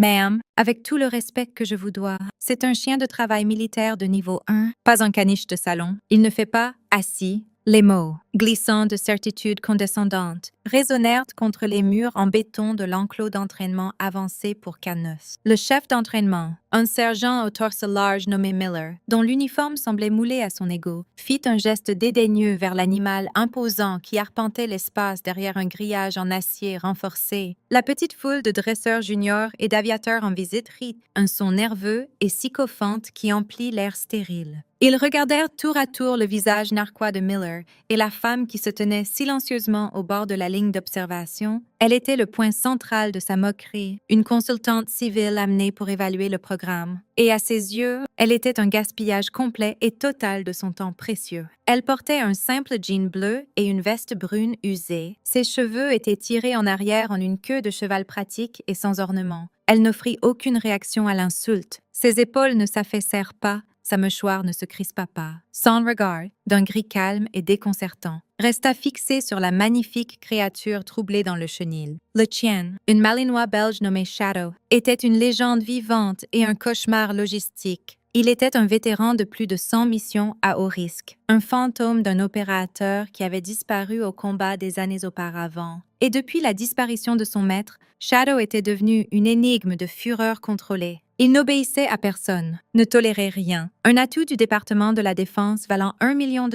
Ma'am, avec tout le respect que je vous dois, c'est un chien de travail militaire de niveau 1, pas un caniche de salon. Il ne fait pas assis. Les mots, glissant de certitude condescendante, résonnèrent contre les murs en béton de l'enclos d'entraînement avancé pour K9. Le chef d'entraînement, un sergent au torse large nommé Miller, dont l'uniforme semblait moulé à son ego, fit un geste dédaigneux vers l'animal imposant qui arpentait l'espace derrière un grillage en acier renforcé. La petite foule de dresseurs juniors et d'aviateurs en visite rit, un son nerveux et sycophante qui emplit l'air stérile. Ils regardèrent tour à tour le visage narquois de Miller et la femme qui se tenait silencieusement au bord de la ligne d'observation. Elle était le point central de sa moquerie, une consultante civile amenée pour évaluer le programme. Et à ses yeux, elle était un gaspillage complet et total de son temps précieux. Elle portait un simple jean bleu et une veste brune usée. Ses cheveux étaient tirés en arrière en une queue de cheval pratique et sans ornement. Elle n'offrit aucune réaction à l'insulte. Ses épaules ne s'affaissèrent pas. Sa mâchoire ne se crispa pas. Son regard, d'un gris calme et déconcertant, resta fixé sur la magnifique créature troublée dans le chenil. Le chien, une malinois belge nommée Shadow, était une légende vivante et un cauchemar logistique. Il était un vétéran de plus de 100 missions à haut risque, un fantôme d'un opérateur qui avait disparu au combat des années auparavant. Et depuis la disparition de son maître, Shadow était devenu une énigme de fureur contrôlée. Il n'obéissait à personne, ne tolérait rien. Un atout du département de la Défense valant $1 million,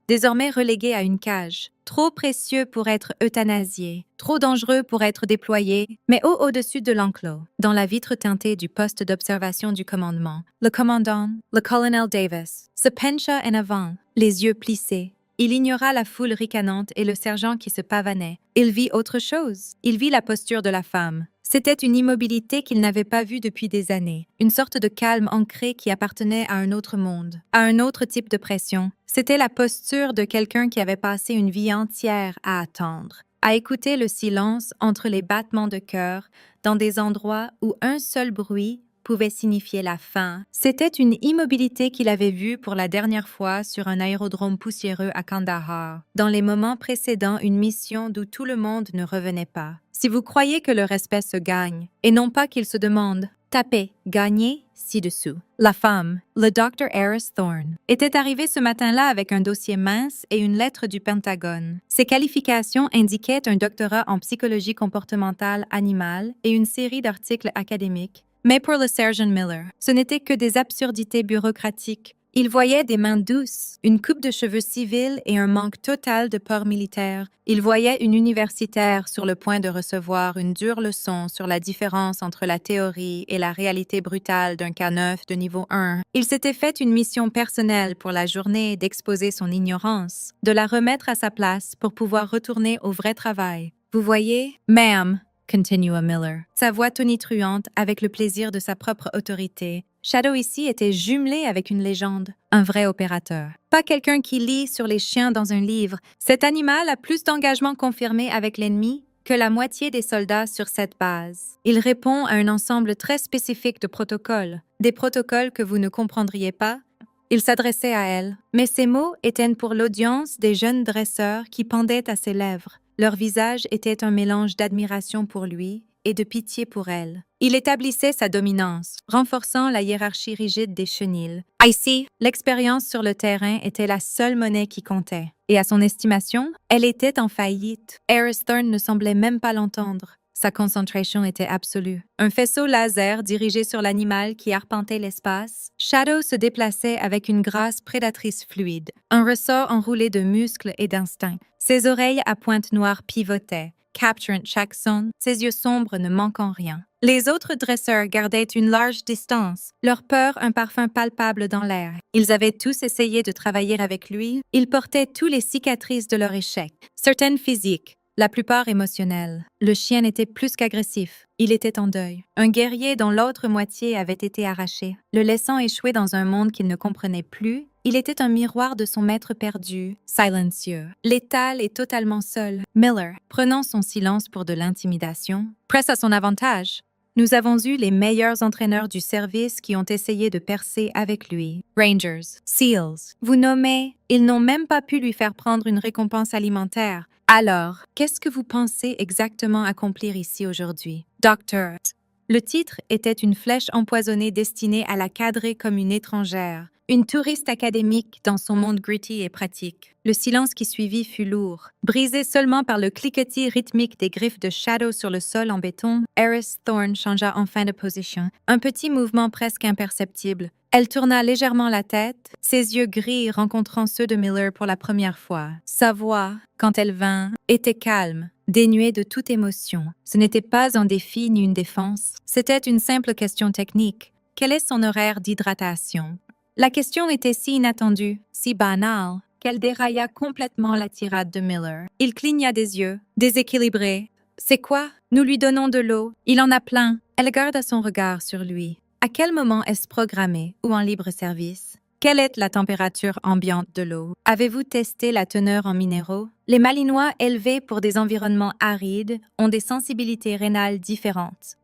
désormais relégué à une cage. Trop précieux pour être euthanasié, trop dangereux pour être déployé, mais au-dessus de l'enclos, dans la vitre teintée du poste d'observation du commandement. Le commandant, le colonel Davis, se pencha en avant, les yeux plissés. Il ignora la foule ricanante et le sergent qui se pavanait. Il vit autre chose. Il vit la posture de la femme. C'était une immobilité qu'il n'avait pas vue depuis des années, une sorte de calme ancré qui appartenait à un autre monde, à un autre type de pression. C'était la posture de quelqu'un qui avait passé une vie entière à attendre, à écouter le silence entre les battements de cœur dans des endroits où un seul bruit pouvait signifier la fin. C'était une immobilité qu'il avait vue pour la dernière fois sur un aérodrome poussiéreux à Kandahar, dans les moments précédant une mission d'où tout le monde ne revenait pas. Si vous croyez que le respect se gagne, et non pas qu'il se demande, tapez, gagnez, ci-dessous. La femme, le Dr. Eris Thorne, était arrivée ce matin-là avec un dossier mince et une lettre du Pentagone. Ses qualifications indiquaient un doctorat en psychologie comportementale animale et une série d'articles académiques. Mais pour le sergent Miller, ce n'était que des absurdités bureaucratiques. Il voyait des mains douces, une coupe de cheveux civils et un manque total de port militaire. Il voyait une universitaire sur le point de recevoir une dure leçon sur la différence entre la théorie et la réalité brutale d'un K9 de niveau 1. Il s'était fait une mission personnelle pour la journée d'exposer son ignorance, de la remettre à sa place pour pouvoir retourner au vrai travail. Vous voyez, ma'am, continua Miller, sa voix tonitruante avec le plaisir de sa propre autorité. Shadow ici était jumelé avec une légende, un vrai opérateur. Pas quelqu'un qui lit sur les chiens dans un livre. Cet animal a plus d'engagement confirmé avec l'ennemi que la moitié des soldats sur cette base. Il répond à un ensemble très spécifique de protocoles, des protocoles que vous ne comprendriez pas. Il s'adressait à elle, mais ces mots étaient pour l'audience des jeunes dresseurs qui pendaient à ses lèvres. Leur visage était un mélange d'admiration pour lui et de pitié pour elle. Il établissait sa dominance, renforçant la hiérarchie rigide des chenils. Ici, l'expérience sur le terrain était la seule monnaie qui comptait. Et à son estimation, elle était en faillite. Eris Thorne ne semblait même pas l'entendre. Sa concentration était absolue. Un faisceau laser dirigé sur l'animal qui arpentait l'espace, Shadow se déplaçait avec une grâce prédatrice fluide, un ressort enroulé de muscles et d'instinct. Ses oreilles à pointe noire pivotaient, capturant chaque son, ses yeux sombres ne manquant rien. Les autres dresseurs gardaient une large distance, leur peur un parfum palpable dans l'air. Ils avaient tous essayé de travailler avec lui. Ils portaient tous les cicatrices de leur échec, certaines physiques, la plupart émotionnelles. Le chien était plus qu'agressif. Il était en deuil. Un guerrier dont l'autre moitié avait été arrachée, le laissant échouer dans un monde qu'il ne comprenait plus. Il était un miroir de son maître perdu, silencieux, létal et totalement seul. Miller, prenant son silence pour de l'intimidation, presse à son avantage. Nous avons eu les meilleurs entraîneurs du service qui ont essayé de percer avec lui. Rangers, SEALs. Vous nommez, ils n'ont même pas pu lui faire prendre une récompense alimentaire. Alors, qu'est-ce que vous pensez exactement accomplir ici aujourd'hui? Docteur. Le titre était une flèche empoisonnée destinée à la cadrer comme une étrangère, une touriste académique dans son monde gritty et pratique. Le silence qui suivit fut lourd. Brisé seulement par le cliquetis rythmique des griffes de Shadow sur le sol en béton, Eris Thorne changea enfin de position. Un petit mouvement presque imperceptible. Elle tourna légèrement la tête, ses yeux gris rencontrant ceux de Miller pour la première fois. Sa voix, quand elle vint, était calme, dénuée de toute émotion. Ce n'était pas un défi ni une défense, c'était une simple question technique. Quel est son horaire d'hydratation? La question était si inattendue, si banale, qu'elle dérailla complètement la tirade de Miller. Il cligna des yeux, déséquilibré. « C'est quoi? Nous lui donnons de l'eau. Il en a plein. » Elle garda son regard sur lui. À quel moment est-ce programmé ou en libre service? Quelle est la température ambiante de l'eau? Avez-vous testé la teneur en minéraux? Les Malinois élevés pour des environnements arides ont des sensibilités rénales différentes.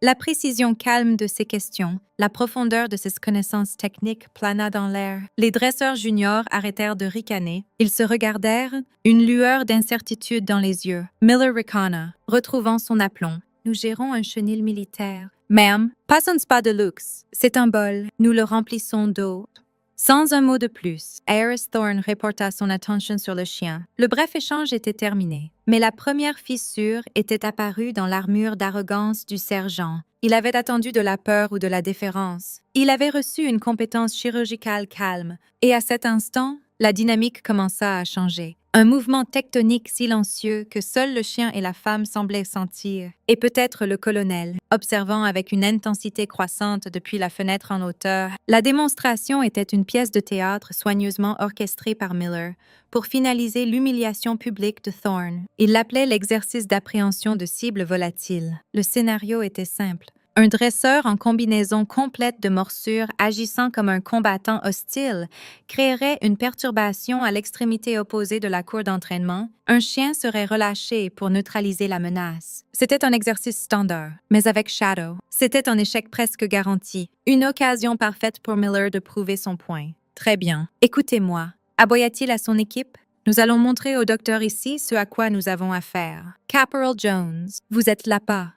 La précision calme de ces questions, la profondeur de ses connaissances techniques plana dans l'air. Les dresseurs juniors arrêtèrent de ricaner. Ils se regardèrent, une lueur d'incertitude dans les yeux. Miller ricana, retrouvant son aplomb. « Nous gérons un chenil militaire. »« Ma'am, pas un spa de luxe. C'est un bol. Nous le remplissons d'eau. » Sans un mot de plus, Eris Thorne reporta son attention sur le chien. Le bref échange était terminé. Mais la première fissure était apparue dans l'armure d'arrogance du sergent. Il avait attendu de la peur ou de la déférence. Il avait reçu une compétence chirurgicale calme. Et à cet instant, la dynamique commença à changer. Un mouvement tectonique silencieux que seul le chien et la femme semblaient sentir. Et peut-être le colonel, observant avec une intensité croissante depuis la fenêtre en hauteur. La démonstration était une pièce de théâtre soigneusement orchestrée par Miller pour finaliser l'humiliation publique de Thorne. Il l'appelait l'exercice d'appréhension de cibles volatiles. Le scénario était simple. Un dresseur en combinaison complète de morsures agissant comme un combattant hostile créerait une perturbation à l'extrémité opposée de la cour d'entraînement. Un chien serait relâché pour neutraliser la menace. C'était un exercice standard, mais avec Shadow, c'était un échec presque garanti. Une occasion parfaite pour Miller de prouver son point. Très bien. Écoutez-moi. Aboya-t-il à son équipe? Nous allons montrer au docteur ici ce à quoi nous avons affaire. Caporal Jones, vous êtes là-bas.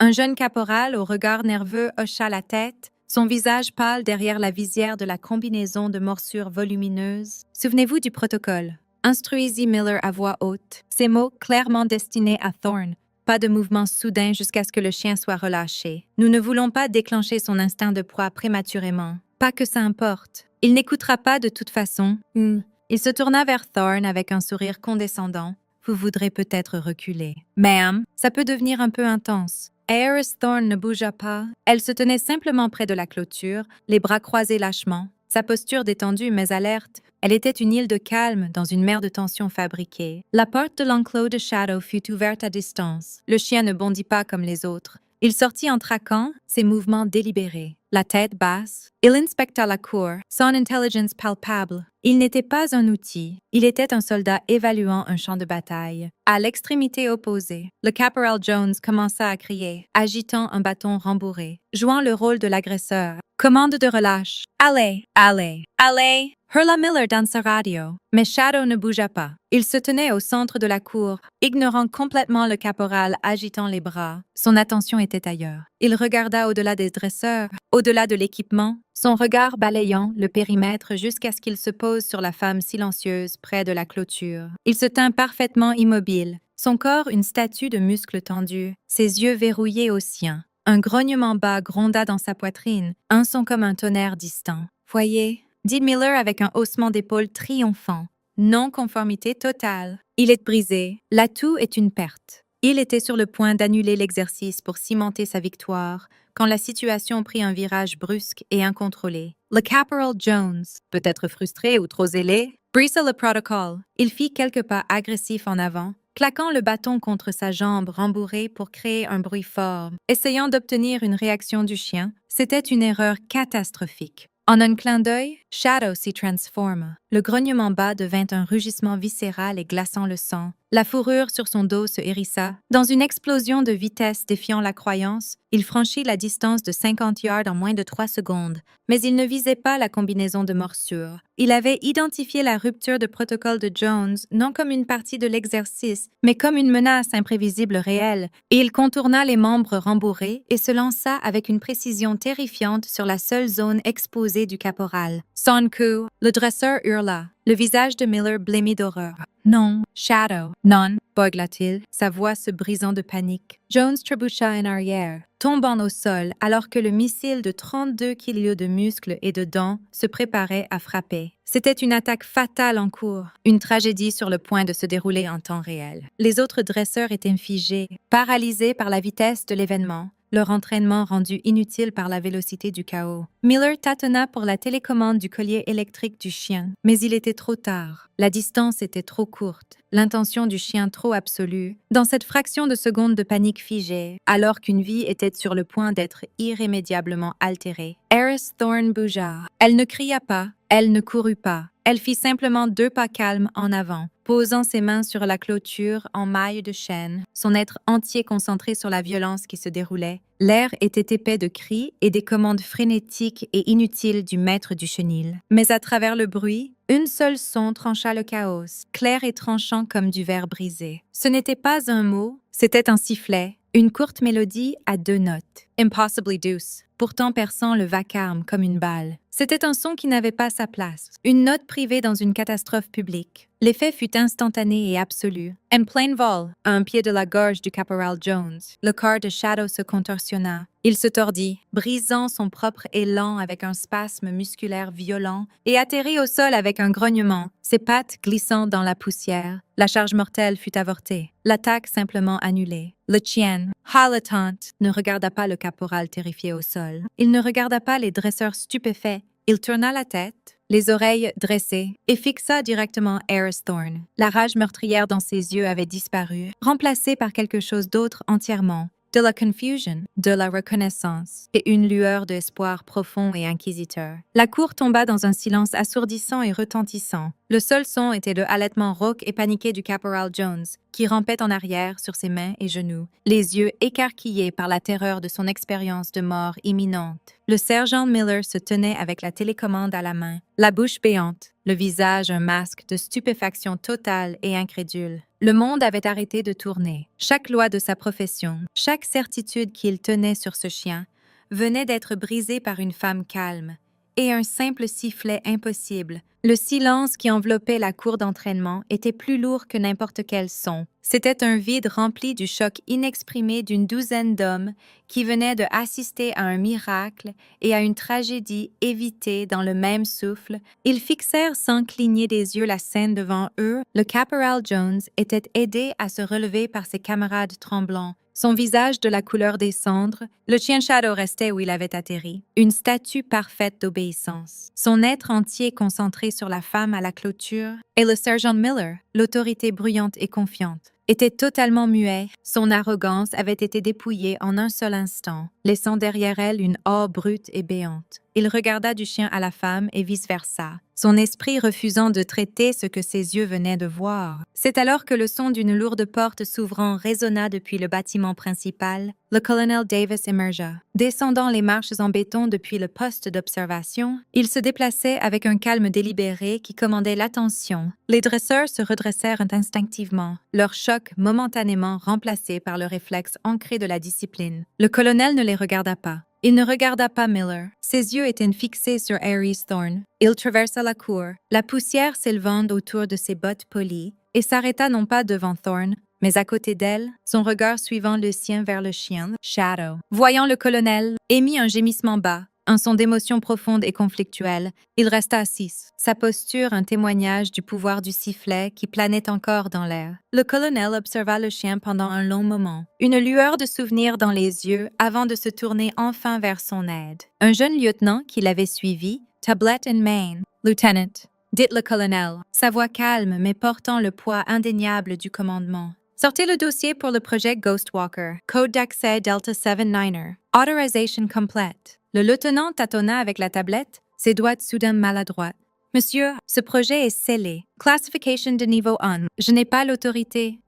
Un jeune caporal au regard nerveux hocha la tête, son visage pâle derrière la visière de la combinaison de morsures volumineuses. Souvenez-vous du protocole. Instruisit Miller à voix haute, ces mots clairement destinés à Thorne. Pas de mouvement soudain jusqu'à ce que le chien soit relâché. Nous ne voulons pas déclencher son instinct de proie prématurément. Pas que ça importe. Il n'écoutera pas de toute façon. Il se tourna vers Thorne avec un sourire condescendant. Vous voudrez peut-être reculer. Ma'am, ça peut devenir un peu intense. Eris Thorne ne bougea pas. Elle se tenait simplement près de la clôture, les bras croisés lâchement. Sa posture détendue mais alerte, elle était une île de calme dans une mer de tension fabriquée. La porte de l'enclos de Shadow fut ouverte à distance. Le chien ne bondit pas comme les autres. Il sortit en traquant, ses mouvements délibérés. La tête basse, il inspecta la cour, son intelligence palpable. Il n'était pas un outil, il était un soldat évaluant un champ de bataille. À l'extrémité opposée, le caporal Jones commença à crier, agitant un bâton rembourré, jouant le rôle de l'agresseur. Commande de relâche. Allez, allez, allez! Hurla Miller dans sa radio. Mais Shadow ne bougea pas. Il se tenait au centre de la cour, ignorant complètement le caporal agitant les bras. Son attention était ailleurs. Il regarda au-delà des dresseurs, au-delà de l'équipement, son regard balayant le périmètre jusqu'à ce qu'il se pose sur la femme silencieuse près de la clôture. Il se tint parfaitement immobile, son corps une statue de muscles tendus, ses yeux verrouillés aux siens. Un grognement bas gronda dans sa poitrine, un son comme un tonnerre distant. « Voyez » dit Miller avec un haussement d'épaules triomphant. Non-conformité totale. Il est brisé. L'atout est une perte. Il était sur le point d'annuler l'exercice pour cimenter sa victoire quand la situation prit un virage brusque et incontrôlé. Le caporal Jones, peut-être frustré ou trop zélé, brisa le protocole. Il fit quelques pas agressifs en avant, claquant le bâton contre sa jambe rembourrée pour créer un bruit fort. Essayant d'obtenir une réaction du chien, c'était une erreur catastrophique. En un clin d'œil, Shadow s'y transforme. Le grognement bas devint un rugissement viscéral et glaçant le sang. La fourrure sur son dos se hérissa. Dans une explosion de vitesse défiant la croyance, il franchit la distance de 50 yards en moins de 3 secondes. Mais il ne visait pas la combinaison de morsures. Il avait identifié la rupture de protocole de Jones non comme une partie de l'exercice, mais comme une menace imprévisible réelle, et il contourna les membres rembourrés et se lança avec une précision terrifiante sur la seule zone exposée du caporal. Son coup, le dresseur hurla. Le visage de Miller blêmit d'horreur. Non, Shadow. Non, beugla-t-il, sa voix se brisant de panique. Jones trébucha en arrière, tombant au sol alors que le missile de 32 kilos de muscles et de dents se préparait à frapper. C'était une attaque fatale en cours, une tragédie sur le point de se dérouler en temps réel. Les autres dresseurs étaient figés, paralysés par la vitesse de l'événement, leur entraînement rendu inutile par la vélocité du chaos. Miller tâtonna pour la télécommande du collier électrique du chien, mais il était trop tard. La distance était trop courte, l'intention du chien trop absolue. Dans cette fraction de seconde de panique figée, alors qu'une vie était sur le point d'être irrémédiablement altérée, Eris Thorne bougea. Elle ne cria pas, elle ne courut pas. Elle fit simplement 2 pas calmes en avant, posant ses mains sur la clôture en maille de chêne, son être entier concentré sur la violence qui se déroulait. L'air était épais de cris et des commandes frénétiques et inutiles du maître du chenil. Mais à travers le bruit, une seule son trancha le chaos, clair et tranchant comme du verre brisé. Ce n'était pas un mot, c'était un sifflet, une courte mélodie à 2 notes, impossibly douce, pourtant perçant le vacarme comme une balle. C'était un son qui n'avait pas sa place, une note privée dans une catastrophe publique. L'effet fut instantané et absolu. En plein vol, à un pied de la gorge du caporal Jones, le corps de Shadow se contorsionna. Il se tordit, brisant son propre élan avec un spasme musculaire violent et atterrit au sol avec un grognement, ses pattes glissant dans la poussière. La charge mortelle fut avortée, l'attaque simplement annulée. Le chien, haletante, ne regarda pas le caporal terrifié au sol. Il ne regarda pas les dresseurs stupéfaits. Il tourna la tête, les oreilles dressées, et fixa directement Eris Thorne. La rage meurtrière dans ses yeux avait disparu, remplacée par quelque chose d'autre entièrement. De la confusion, de la reconnaissance, et une lueur d'espoir profond et inquisiteur. La cour tomba dans un silence assourdissant et retentissant. Le seul son était le halètement rauque et paniqué du caporal Jones, qui rampait en arrière sur ses mains et genoux, les yeux écarquillés par la terreur de son expérience de mort imminente. Le sergent Miller se tenait avec la télécommande à la main, la bouche béante, le visage un masque de stupéfaction totale et incrédule. Le monde avait arrêté de tourner. Chaque loi de sa profession, chaque certitude qu'il tenait sur ce chien, venait d'être brisée par une femme calme, et un simple sifflet impossible. Le silence qui enveloppait la cour d'entraînement était plus lourd que n'importe quel son. C'était un vide rempli du choc inexprimé d'une douzaine d'hommes qui venaient de assister à un miracle et à une tragédie évitée dans le même souffle. Ils fixèrent sans cligner des yeux la scène devant eux. Le caporal Jones était aidé à se relever par ses camarades tremblants. Son visage de la couleur des cendres, le chien Shadow restait où il avait atterri, une statue parfaite d'obéissance. Son être entier concentré sur la femme à la clôture, et le sergent Miller, l'autorité bruyante et confiante, était totalement muet. Son arrogance avait été dépouillée en un seul instant, laissant derrière elle une aure brute et béante. Il regarda du chien à la femme et vice-versa, son esprit refusant de traiter ce que ses yeux venaient de voir. C'est alors que le son d'une lourde porte s'ouvrant résonna depuis le bâtiment principal. Le colonel Davis émergea. Descendant les marches en béton depuis le poste d'observation, il se déplaçait avec un calme délibéré qui commandait l'attention. Les dresseurs se redressèrent instinctivement, leur choc momentanément remplacé par le réflexe ancré de la discipline. Le colonel ne les regarda pas. Il ne regarda pas Miller. Ses yeux étaient fixés sur Eris Thorne. Il traversa la cour, la poussière s'élevant autour de ses bottes polies, et s'arrêta non pas devant Thorne, mais à côté d'elle, son regard suivant le sien vers le chien, Shadow. Voyant le colonel, émit un gémissement bas, un son d'émotion profonde et conflictuelle. Il resta assis, sa posture un témoignage du pouvoir du sifflet qui planait encore dans l'air. Le colonel observa le chien pendant un long moment, une lueur de souvenir dans les yeux avant de se tourner enfin vers son aide. Un jeune lieutenant qui l'avait suivi, tablette in main. « Lieutenant, dit le colonel, sa voix calme mais portant le poids indéniable du commandement. Sortez le dossier pour le projet Ghostwalker, code d'accès Delta 79er, authorization complète. » Le lieutenant tâtonna avec la tablette, ses doigts soudain maladroits. Monsieur, ce projet est scellé. Classification de niveau 1. Je n'ai pas l'autorité.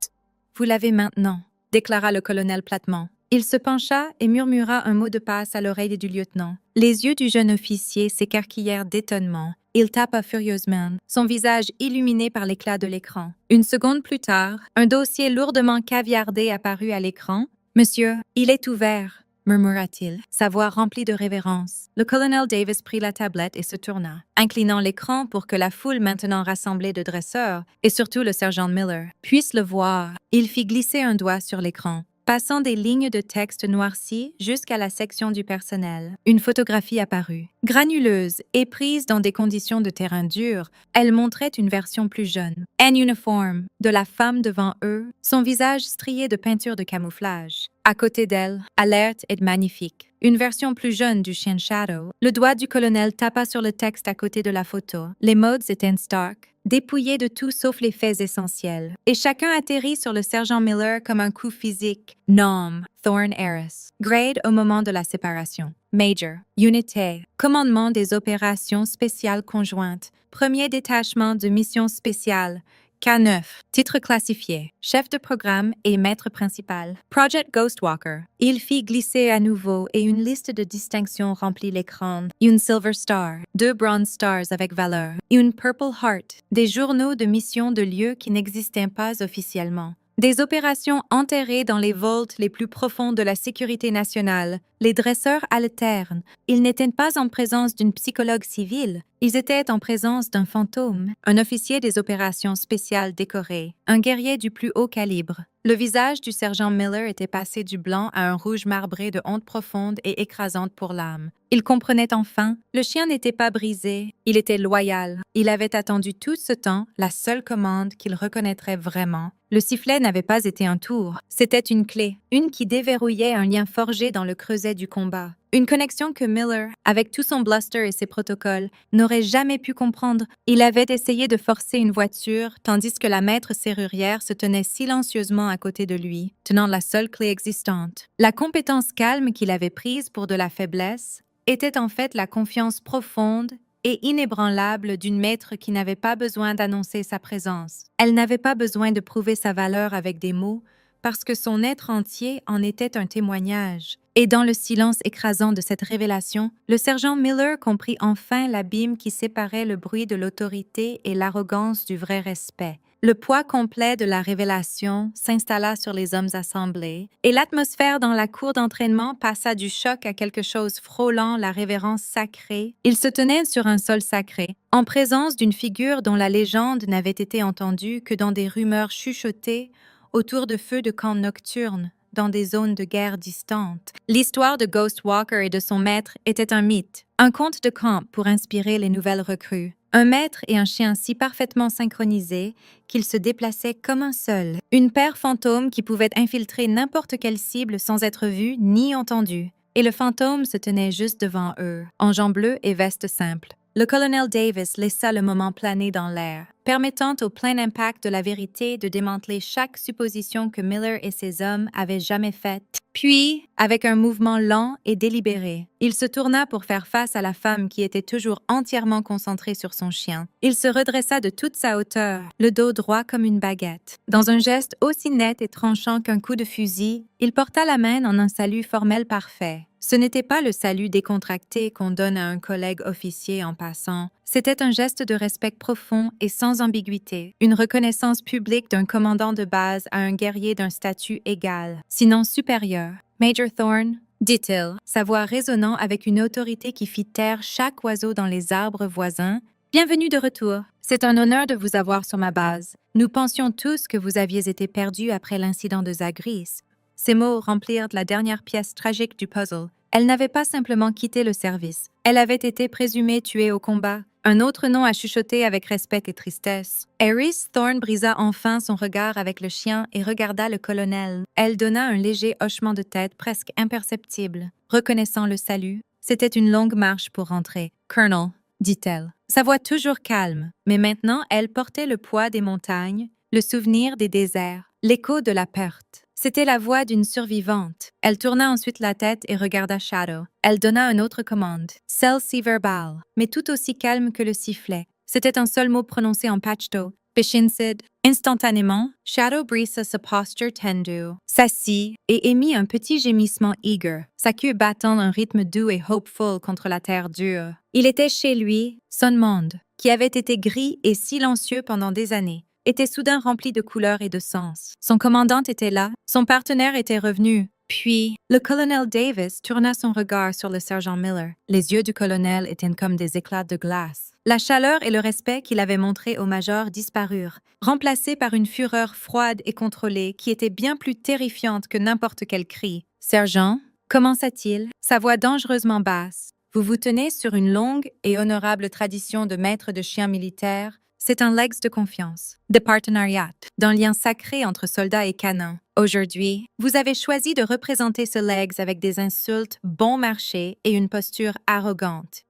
Vous l'avez maintenant, déclara le colonel platement. Il se pencha et murmura un mot de passe à l'oreille du lieutenant. Les yeux du jeune officier s'écarquillèrent d'étonnement. Il tapa furieusement, son visage illuminé par l'éclat de l'écran. Une seconde plus tard, un dossier lourdement caviardé apparut à l'écran. « Monsieur, il est ouvert », murmura-t-il, sa voix remplie de révérence. Le colonel Davis prit la tablette et se tourna, inclinant l'écran pour que la foule maintenant rassemblée de dresseurs, et surtout le sergent Miller, puisse le voir. Il fit glisser un doigt sur l'écran, passant des lignes de texte noircies jusqu'à la section du personnel. Une photographie apparut. Granuleuse et prise dans des conditions de terrain dur, elle montrait une version plus jeune, en uniforme, de la femme devant eux, son visage strié de peinture de camouflage. À côté d'elle, alerte et magnifique, une version plus jeune du chien Shadow. Le doigt du colonel tapa sur le texte à côté de la photo. Les modes étaient stark, dépouillés de tout sauf les faits essentiels, et chacun atterrit sur le sergent Miller comme un coup physique. Nom, Thorn Harris. Grade au moment de la séparation. Major. Unité. Commandement des opérations spéciales conjointes. Premier détachement de mission spéciale. K9. Titre classifié. Chef de programme et maître principal. Project Ghostwalker. Il fit glisser à nouveau et une liste de distinctions remplit l'écran. Une Silver Star. 2 Bronze Stars avec valeur. Une Purple Heart. Des journaux de mission de lieux qui n'existaient pas officiellement. Des opérations enterrées dans les vaults les plus profonds de la sécurité nationale. Les dresseurs alternent. Ils n'étaient pas en présence d'une psychologue civile. Ils étaient en présence d'un fantôme, un officier des opérations spéciales décoré, un guerrier du plus haut calibre. Le visage du sergent Miller était passé du blanc à un rouge marbré de honte profonde et écrasante pour l'âme. Il comprenait enfin, le chien n'était pas brisé, il était loyal. Il avait attendu tout ce temps la seule commande qu'il reconnaîtrait vraiment. Le sifflet n'avait pas été un tour, c'était une clé, une qui déverrouillait un lien forgé dans le creuset du combat. Une connexion que Miller, avec tout son bluster et ses protocoles, n'aurait jamais pu comprendre. Il avait essayé de forcer une voiture, tandis que la maître serrurière se tenait silencieusement à côté de lui, tenant la seule clé existante. La compétence calme qu'il avait prise pour de la faiblesse était en fait la confiance profonde et inébranlable d'une maître qui n'avait pas besoin d'annoncer sa présence. Elle n'avait pas besoin de prouver sa valeur avec des mots, parce que son être entier en était un témoignage. Et dans le silence écrasant de cette révélation, le sergent Miller comprit enfin l'abîme qui séparait le bruit de l'autorité et l'arrogance du vrai respect. Le poids complet de la révélation s'installa sur les hommes assemblés, et l'atmosphère dans la cour d'entraînement passa du choc à quelque chose frôlant la révérence sacrée. Ils se tenaient sur un sol sacré, en présence d'une figure dont la légende n'avait été entendue que dans des rumeurs chuchotées autour de feux de camp nocturnes, dans des zones de guerre distantes. L'histoire de Ghostwalker et de son maître était un mythe, un conte de camp pour inspirer les nouvelles recrues. Un maître et un chien si parfaitement synchronisés qu'ils se déplaçaient comme un seul. Une paire fantôme qui pouvait infiltrer n'importe quelle cible sans être vue ni entendue. Et le fantôme se tenait juste devant eux, en jambes bleues et veste simple. Le colonel Davis laissa le moment planer dans l'air, permettant au plein impact de la vérité de démanteler chaque supposition que Miller et ses hommes avaient jamais faite. Puis, avec un mouvement lent et délibéré, il se tourna pour faire face à la femme qui était toujours entièrement concentrée sur son chien. Il se redressa de toute sa hauteur, le dos droit comme une baguette. Dans un geste aussi net et tranchant qu'un coup de fusil, il porta la main en un salut formel parfait. Ce n'était pas le salut décontracté qu'on donne à un collègue officier en passant. C'était un geste de respect profond et sans ambiguïté, une reconnaissance publique d'un commandant de base à un guerrier d'un statut égal, sinon supérieur. « Major Thorn », dit-il, sa voix résonnant avec une autorité qui fit taire chaque oiseau dans les arbres voisins. « Bienvenue de retour. C'est un honneur de vous avoir sur ma base. Nous pensions tous que vous aviez été perdu après l'incident de Zagreus. » Ces mots remplirent la dernière pièce tragique du puzzle. Elle n'avait pas simplement quitté le service. Elle avait été présumée tuée au combat. Un autre nom à chuchoter avec respect et tristesse. Harris Thorn brisa enfin son regard avec le chien et regarda le colonel. Elle donna un léger hochement de tête presque imperceptible. Reconnaissant le salut, c'était une longue marche pour rentrer. « Colonel », dit-elle. Sa voix toujours calme, mais maintenant elle portait le poids des montagnes, le souvenir des déserts, l'écho de la perte. C'était la voix d'une survivante. Elle tourna ensuite la tête et regarda Shadow. Elle donna une autre commande, celle-ci verbale, mais tout aussi calme que le sifflet. C'était un seul mot prononcé en Pashto. Bishinsid. Instantanément, Shadow brisa sa posture tendue, s'assit et émit un petit gémissement eager, sa queue battant un rythme doux et hopeful contre la terre dure. Il était chez lui, son monde, qui avait été gris et silencieux pendant des années, était soudain rempli de couleurs et de sens. Son commandant était là, son partenaire était revenu. Puis, le colonel Davis tourna son regard sur le sergent Miller. Les yeux du colonel étaient comme des éclats de glace. La chaleur et le respect qu'il avait montré au major disparurent, remplacés par une fureur froide et contrôlée qui était bien plus terrifiante que n'importe quel cri. « Sergent » commença-t-il, sa voix dangereusement basse. « Vous vous tenez sur une longue et honorable tradition de maître de chiens militaires. C'est un legs de confiance, de partenariat, d'un lien sacré entre soldats et canons. Aujourd'hui, vous avez choisi de représenter ce legs avec des insultes bon marché et une posture arrogante. »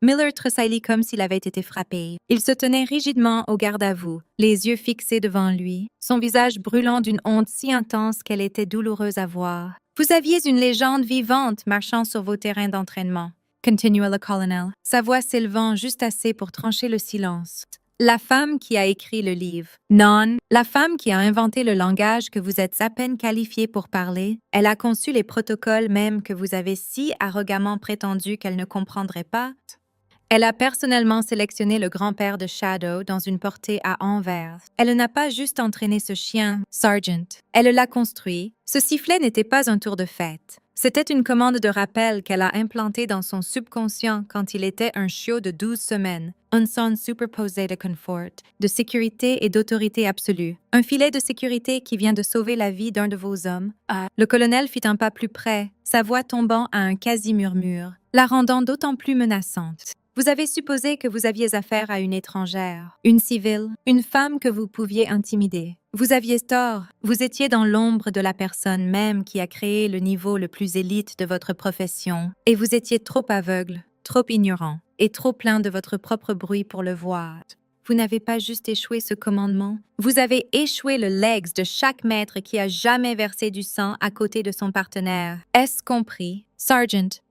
Miller tressaillit comme s'il avait été frappé. Il se tenait rigidement au garde-à-vous, les yeux fixés devant lui, son visage brûlant d'une honte si intense qu'elle était douloureuse à voir. « Vous aviez une légende vivante marchant sur vos terrains d'entraînement, » continua le colonel, sa voix s'élevant juste assez pour trancher le silence. La femme qui a écrit le livre. Non, la femme qui a inventé le langage que vous êtes à peine qualifié pour parler, elle a conçu les protocoles même que vous avez si arrogamment prétendu qu'elle ne comprendrait pas. Elle a personnellement sélectionné le grand-père de Shadow dans une portée à Anvers. Elle n'a pas juste entraîné ce chien, Sergeant. Elle l'a construit. Ce sifflet n'était pas un tour de fête. C'était une commande de rappel qu'elle a implantée dans son subconscient quand il était un chiot de 12 semaines. Un son superposé de confort, de sécurité et d'autorité absolue. Un filet de sécurité qui vient de sauver la vie d'un de vos hommes. Le colonel fit un pas plus près, sa voix tombant à un quasi-murmure, la rendant d'autant plus menaçante. Vous avez supposé que vous aviez affaire à une étrangère, une civile, une femme que vous pouviez intimider. Vous aviez tort, vous étiez dans l'ombre de la personne même qui a créé le niveau le plus élite de votre profession, et vous étiez trop aveugle, trop ignorant, et trop plein de votre propre bruit pour le voir. Vous n'avez pas juste échoué ce commandement, vous avez échoué le legs de chaque maître qui a jamais versé du sang à côté de son partenaire. Est-ce compris, Sergeant?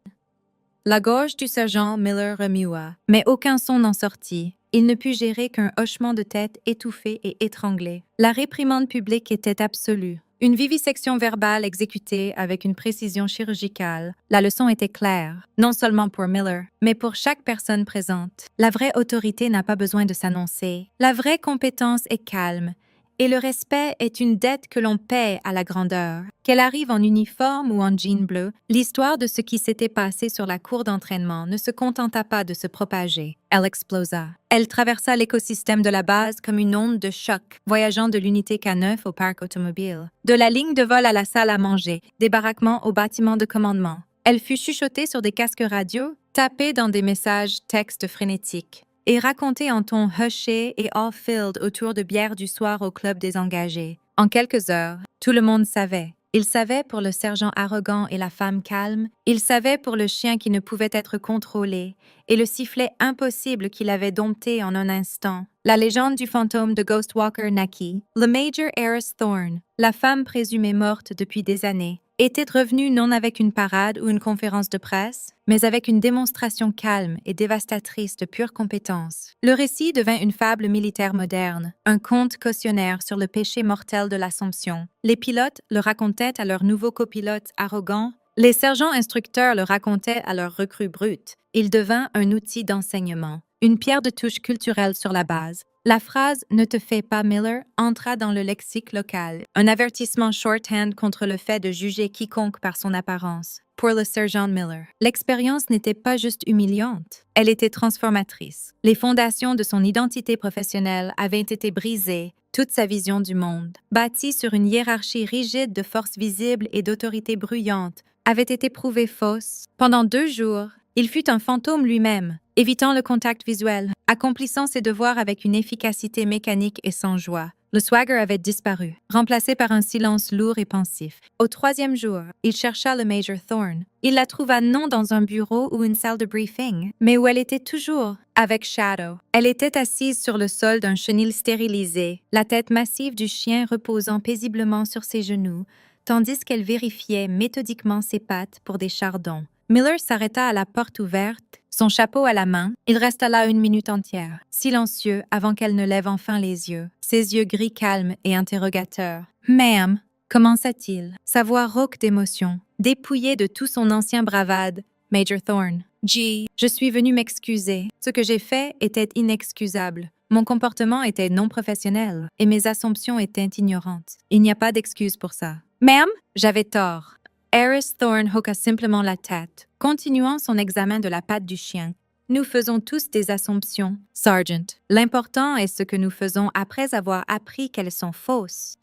La gorge du sergent Miller remua, mais aucun son n'en sortit. Il ne put gérer qu'un hochement de tête étouffé et étranglé. La réprimande publique était absolue. Une vivisection verbale exécutée avec une précision chirurgicale. La leçon était claire, non seulement pour Miller, mais pour chaque personne présente. La vraie autorité n'a pas besoin de s'annoncer. La vraie compétence est calme. Et le respect est une dette que l'on paie à la grandeur. Qu'elle arrive en uniforme ou en jean bleu, l'histoire de ce qui s'était passé sur la cour d'entraînement ne se contenta pas de se propager. Elle explosa. Elle traversa l'écosystème de la base comme une onde de choc, voyageant de l'unité K9 au parc automobile. De la ligne de vol à la salle à manger, des baraquements au bâtiment de commandement. Elle fut chuchotée sur des casques radio, tapée dans des messages textes frénétiques, et raconté en ton hushed et all-filled autour de bière du soir au club des engagés. En quelques heures, tout le monde savait. Il savait pour le sergent arrogant et la femme calme, il savait pour le chien qui ne pouvait être contrôlé, et le sifflet impossible qu'il avait dompté en un instant. La légende du fantôme de Ghostwalker naquit. Le Major Eris Thorne, la femme présumée morte depuis des années, était revenue non avec une parade ou une conférence de presse, mais avec une démonstration calme et dévastatrice de pure compétence. Le récit devint une fable militaire moderne, un conte cautionnaire sur le péché mortel de l'Assomption. Les pilotes le racontaient à leurs nouveaux copilotes arrogants, les sergents instructeurs le racontaient à leurs recrues brutes. Il devint un outil d'enseignement, une pierre de touche culturelle sur la base. La phrase « Ne te fais pas, Miller » entra dans le lexique local, un avertissement shorthand contre le fait de juger quiconque par son apparence. Pour le sergent Miller, l'expérience n'était pas juste humiliante, elle était transformatrice. Les fondations de son identité professionnelle avaient été brisées, toute sa vision du monde, bâtie sur une hiérarchie rigide de forces visibles et d'autorité bruyante, avait été prouvée fausse. Pendant 2 jours, il fut un fantôme lui-même, évitant le contact visuel, accomplissant ses devoirs avec une efficacité mécanique et sans joie. Le swagger avait disparu, remplacé par un silence lourd et pensif. Au 3e jour, il chercha le Major Thorne. Il la trouva non dans un bureau ou une salle de briefing, mais où elle était toujours, avec Shadow. Elle était assise sur le sol d'un chenil stérilisé, la tête massive du chien reposant paisiblement sur ses genoux, tandis qu'elle vérifiait méthodiquement ses pattes pour des chardons. Miller s'arrêta à la porte ouverte, son chapeau à la main. Il resta là une minute entière, silencieux avant qu'elle ne lève enfin les yeux, ses yeux gris calmes et interrogateurs. « Ma'am » commença-t-il, sa voix rauque d'émotion, dépouillée de tout son ancien bravade. « Major Thorne. G. Je suis venu m'excuser. Ce que j'ai fait était inexcusable. Mon comportement était non professionnel et mes assumptions étaient ignorantes. Il n'y a pas d'excuse pour ça. Ma'am, j'avais tort. » Eris Thorne hoqua simplement la tête, continuant son examen de la patte du chien. Nous faisons tous des assumptions, Sergeant. L'important est ce que nous faisons après avoir appris qu'elles sont fausses.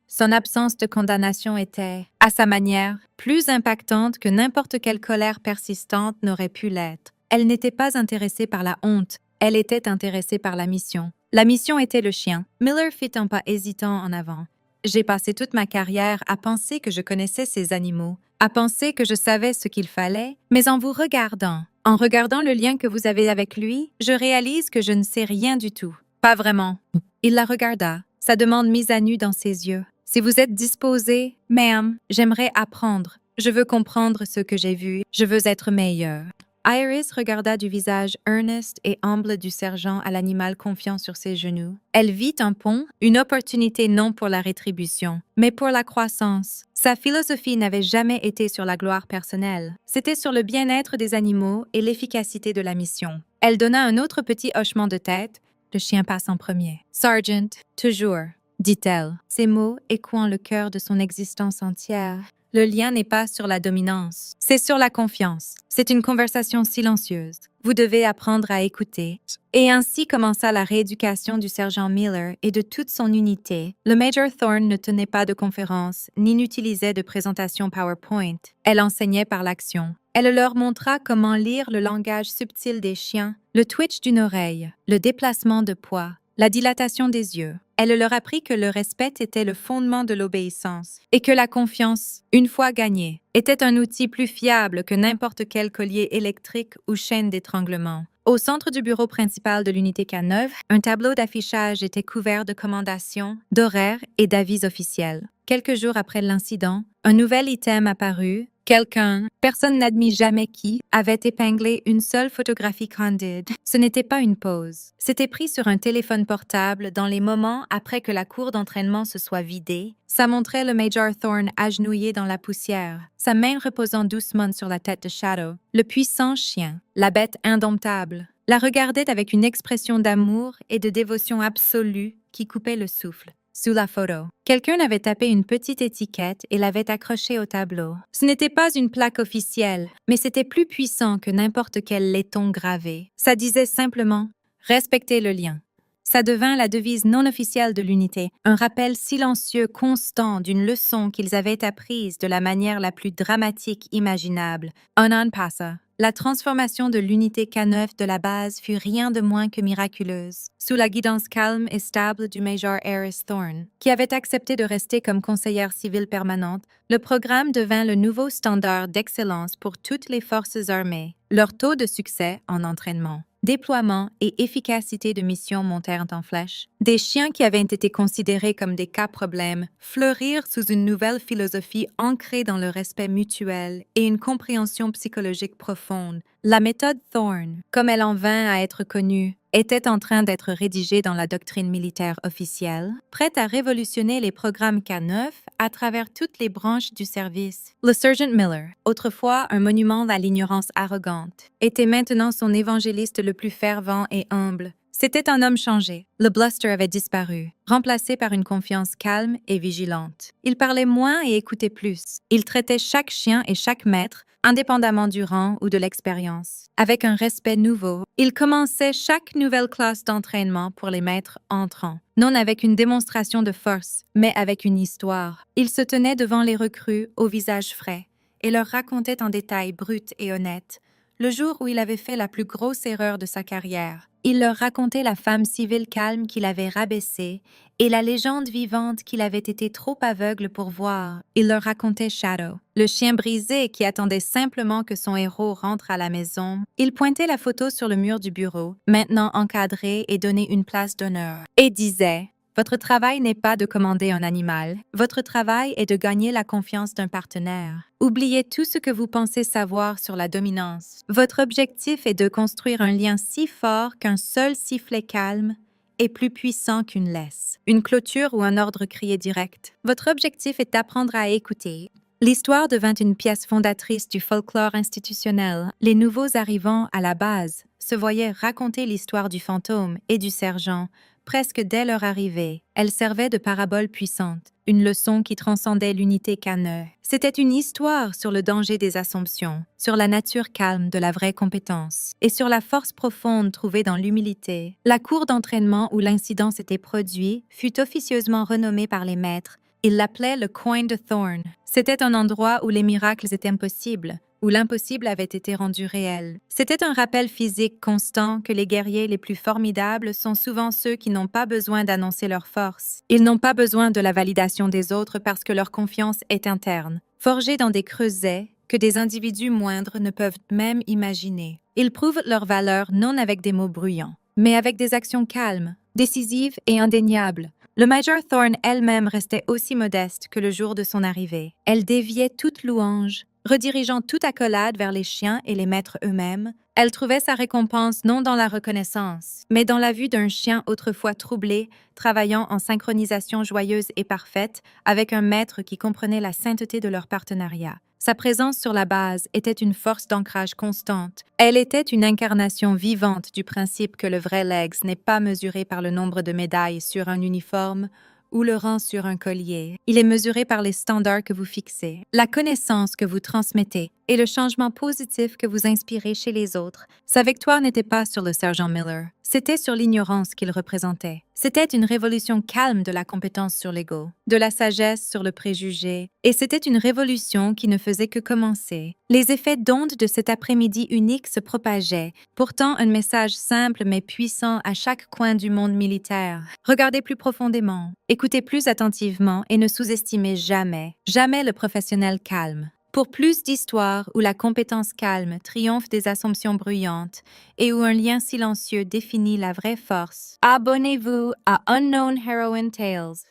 Son absence de condamnation était, à sa manière, plus impactante que n'importe quelle colère persistante n'aurait pu l'être. Elle n'était pas intéressée par la honte, elle était intéressée par la mission. La mission était le chien. Miller fit un pas hésitant en avant. J'ai passé toute ma carrière à penser que je connaissais ces animaux, à penser que je savais ce qu'il fallait, mais en regardant le lien que vous avez avec lui, je réalise que je ne sais rien du tout. Pas vraiment. Il la regarda, sa demande mise à nu dans ses yeux. Si vous êtes disposée, ma'am, j'aimerais apprendre. Je veux comprendre ce que j'ai vu. Je veux être meilleure. Iris regarda du visage earnest et humble du sergent à l'animal confiant sur ses genoux. Elle vit un pont, une opportunité non pour la rétribution, mais pour la croissance. Sa philosophie n'avait jamais été sur la gloire personnelle. C'était sur le bien-être des animaux et l'efficacité de la mission. Elle donna un autre petit hochement de tête. Le chien passe en premier. « Sergeant, toujours », dit-elle, ces mots échouant le cœur de son existence entière. Le lien n'est pas sur la dominance, c'est sur la confiance. C'est une conversation silencieuse. Vous devez apprendre à écouter. Et ainsi commença la rééducation du sergent Miller et de toute son unité. Le Major Thorne ne tenait pas de conférence, ni n'utilisait de présentation PowerPoint. Elle enseignait par l'action. Elle leur montra comment lire le langage subtil des chiens, le twitch d'une oreille, le déplacement de poids, la dilatation des yeux. Elle leur apprit que le respect était le fondement de l'obéissance et que la confiance, une fois gagnée, était un outil plus fiable que n'importe quel collier électrique ou chaîne d'étranglement. Au centre du bureau principal de l'unité K9, un tableau d'affichage était couvert de commandations, d'horaires et d'avis officiels. Quelques jours après l'incident, un nouvel item apparut. Quelqu'un, personne n'admit jamais qui, avait épinglé une seule photographie candide. Ce n'était pas une pose. C'était pris sur un téléphone portable dans les moments après que la cour d'entraînement se soit vidée. Ça montrait le Major Thorne agenouillé dans la poussière, sa main reposant doucement sur la tête de Shadow. Le puissant chien, la bête indomptable, la regardait avec une expression d'amour et de dévotion absolue qui coupait le souffle. Sous la photo, quelqu'un avait tapé une petite étiquette et l'avait accrochée au tableau. Ce n'était pas une plaque officielle, mais c'était plus puissant que n'importe quel laiton gravé. Ça disait simplement « Respectez le lien ». Ça devint la devise non officielle de l'unité, un rappel silencieux constant d'une leçon qu'ils avaient apprise de la manière la plus dramatique imaginable. Un an passa. La transformation de l'unité K9 de la base fut rien de moins que miraculeuse, sous la guidance calme et stable du Major Eris Thorne, qui avait accepté de rester comme conseillère civile permanente. Le programme devint le nouveau standard d'excellence pour toutes les forces armées. Leur taux de succès en entraînement, déploiement et efficacité de mission montèrent en flèche. Des chiens qui avaient été considérés comme des cas problèmes fleurirent sous une nouvelle philosophie ancrée dans le respect mutuel et une compréhension psychologique profonde. La méthode Thorne, comme elle en vint à être connue, était en train d'être rédigée dans la doctrine militaire officielle, prête à révolutionner les programmes K9 à travers toutes les branches du service. Le Sergeant Miller, autrefois un monument à l'ignorance arrogante, était maintenant son évangéliste le plus fervent et humble. C'était un homme changé. Le bluster avait disparu, remplacé par une confiance calme et vigilante. Il parlait moins et écoutait plus. Il traitait chaque chien et chaque maître, indépendamment du rang ou de l'expérience, avec un respect nouveau. Il commençait chaque nouvelle classe d'entraînement pour les maîtres entrants, non avec une démonstration de force, mais avec une histoire. Il se tenait devant les recrues au visage frais et leur racontait en détail brut et honnête le jour où il avait fait la plus grosse erreur de sa carrière. Il leur racontait la femme civile calme qu'il avait rabaissée et la légende vivante qu'il avait été trop aveugle pour voir. Il leur racontait Shadow, le chien brisé qui attendait simplement que son héros rentre à la maison. Il pointait la photo sur le mur du bureau, maintenant encadrée et donnée une place d'honneur, et disait Votre travail n'est pas de commander un animal, votre travail est de gagner la confiance d'un partenaire. Oubliez tout ce que vous pensez savoir sur la dominance. Votre objectif est de construire un lien si fort qu'un seul sifflet calme est plus puissant qu'une laisse, une clôture ou un ordre crié direct. Votre objectif est d'apprendre à écouter. L'histoire devint une pièce fondatrice du folklore institutionnel. Les nouveaux arrivants à la base se voyaient raconter l'histoire du fantôme et du sergent presque dès leur arrivée. Elle servait de parabole puissante, une leçon qui transcendait l'unité caneux. C'était une histoire sur le danger des assomptions, sur la nature calme de la vraie compétence et sur la force profonde trouvée dans l'humilité. La cour d'entraînement où l'incident s'était produit fut officieusement renommée par les maîtres. Ils l'appelaient le coin de Thorn. C'était un endroit où les miracles étaient impossibles, où l'impossible avait été rendu réel. C'était un rappel physique constant que les guerriers les plus formidables sont souvent ceux qui n'ont pas besoin d'annoncer leur force. Ils n'ont pas besoin de la validation des autres parce que leur confiance est interne, forgée dans des creusets que des individus moindres ne peuvent même imaginer. Ils prouvent leur valeur non avec des mots bruyants, mais avec des actions calmes, décisives et indéniables. Le Major Thorn elle-même restait aussi modeste que le jour de son arrivée. Elle déviait toute louange, redirigeant toute accolade vers les chiens et les maîtres eux-mêmes. Elle trouvait sa récompense non dans la reconnaissance, mais dans la vue d'un chien autrefois troublé, travaillant en synchronisation joyeuse et parfaite avec un maître qui comprenait la sainteté de leur partenariat. Sa présence sur la base était une force d'ancrage constante. Elle était une incarnation vivante du principe que le vrai legs n'est pas mesuré par le nombre de médailles sur un uniforme ou le rang sur un collier. Il est mesuré par les standards que vous fixez, la connaissance que vous transmettez et le changement positif que vous inspirez chez les autres. Sa victoire n'était pas sur le sergent Miller, c'était sur l'ignorance qu'il représentait. C'était une révolution calme de la compétence sur l'ego, de la sagesse sur le préjugé, et c'était une révolution qui ne faisait que commencer. Les effets d'onde de cet après-midi unique se propageaient, pourtant un message simple mais puissant à chaque coin du monde militaire. Regardez plus profondément, écoutez plus attentivement et ne sous-estimez jamais, jamais le professionnel calme. Pour plus d'histoires où la compétence calme triomphe des assomptions bruyantes et où un lien silencieux définit la vraie force, abonnez-vous à Unknown Heroine Tales.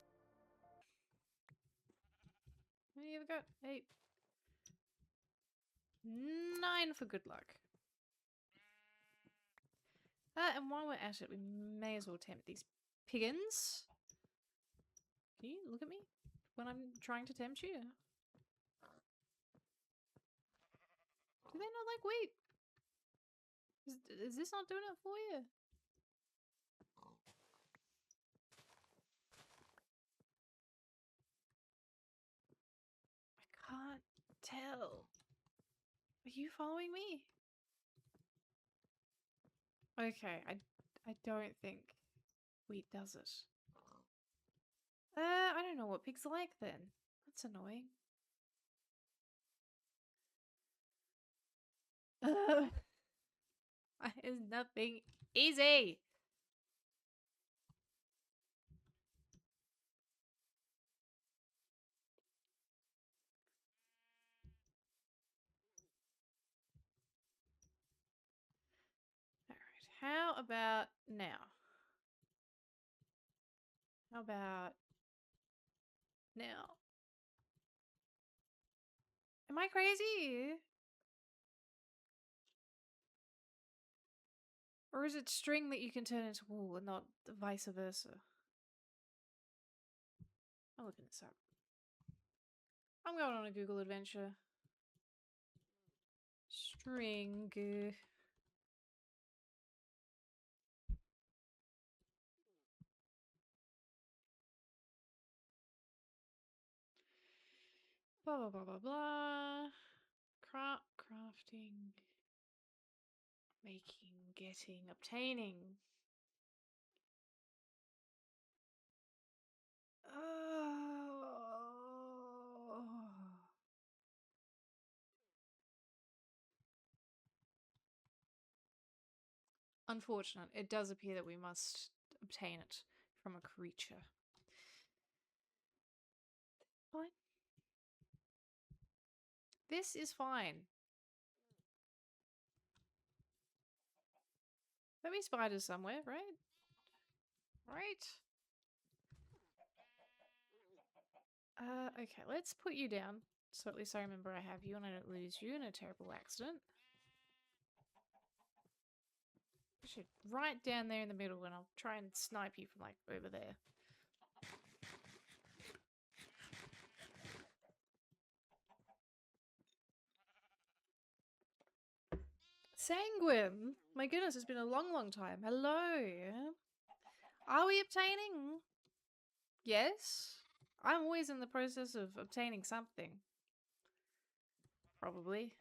You've got 8. 9 for good luck. And while we're at it, we may as well tempt these piggins. Can you look at me when I'm trying to tempt you? Do they not like wheat? Is this not doing it for you? I can't tell. Are you following me? Okay, I don't think wheat does it. I don't know what pigs are like then. That's annoying. Is nothing easy. Alright, how about now? How about now? Am I crazy? Or is it string that you can turn into wool and not vice versa? I'll look this up. I'm going on a Google adventure. String. Blah blah blah blah blah. Crafting. Making, getting, obtaining. Oh. Unfortunate. It does appear that we must obtain it from a creature. Fine. This is fine. There'll be spiders somewhere, right? Right? Okay, let's put you down. So at least I remember I have you and I don't lose you in a terrible accident. Actually, right down there in the middle and I'll try and snipe you from like over there. Sanguine! My goodness, it's been a long, long time. Hello! Are we obtaining? Yes? I'm always in the process of obtaining something. Probably.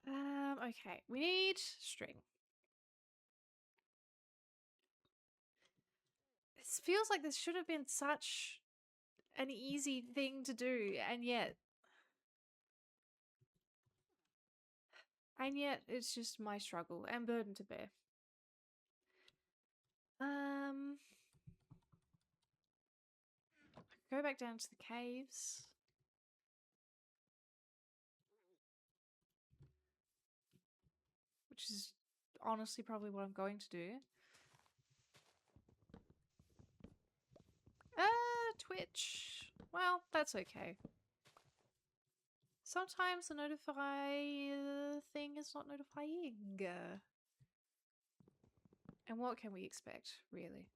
Okay. We need string. This feels like this should have been such an easy thing to do, and yet it's just my struggle and burden to bear. Go back down to the caves. Which is honestly probably what I'm going to do. Twitch. Well, that's okay. Sometimes the notify thing is not notifying. And what can we expect, really?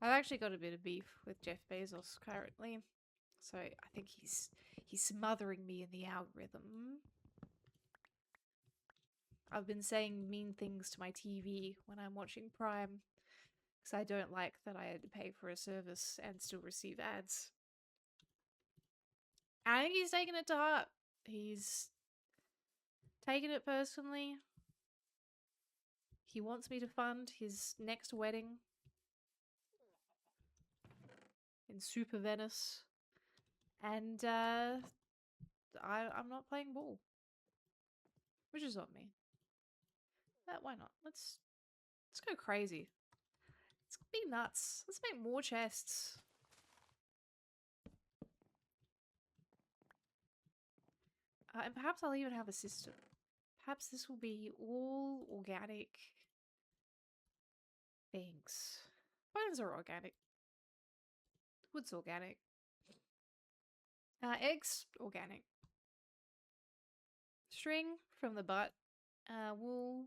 I've actually got a bit of beef with Jeff Bezos currently. So I think he's smothering me in the algorithm. I've been saying mean things to my TV when I'm watching Prime because I don't like that I had to pay for a service and still receive ads. I think he's taken it to heart. He's taken it personally. He wants me to fund his next wedding in Super Venice. And I'm not playing ball. Which is not me. But why not? Let's go crazy. Let's be nuts. Let's make more chests. And perhaps I'll even have a system. Perhaps this will be all organic things. Bones are organic. Wood's organic. Eggs, organic. String from the butt. Wool,